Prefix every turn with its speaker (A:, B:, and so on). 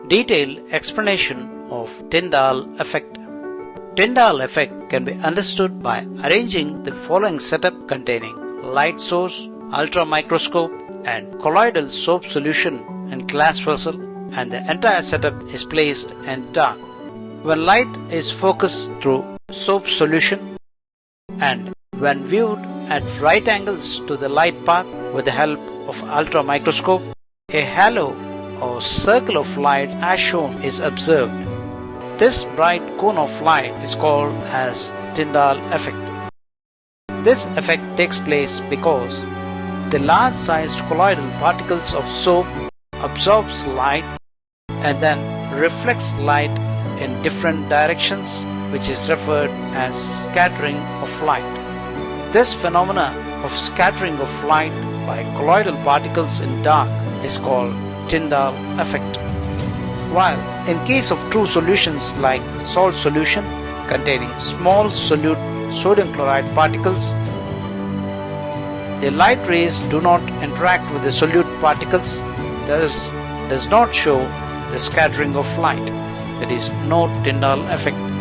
A: Detailed explanation of Tyndall effect. Tyndall effect can be understood by arranging the following setup containing light source, ultramicroscope, and colloidal soap solution in glass vessel, and the entire setup is placed in dark. When light is focused through soap solution and when viewed at right angles to the light path with the help of ultramicroscope, a halo or circle of light as shown is observed. This bright cone of light is called as Tyndall effect. This effect takes place because the large-sized colloidal particles of soap absorbs light and then reflects light in different directions, which is referred as scattering of light. This phenomena of scattering of light by colloidal particles in dark is called Tyndall effect. While in case of true solutions like salt solution containing small solute sodium chloride particles, the light rays do not interact with the solute particles, thus does not show the scattering of light. There is no Tyndall effect.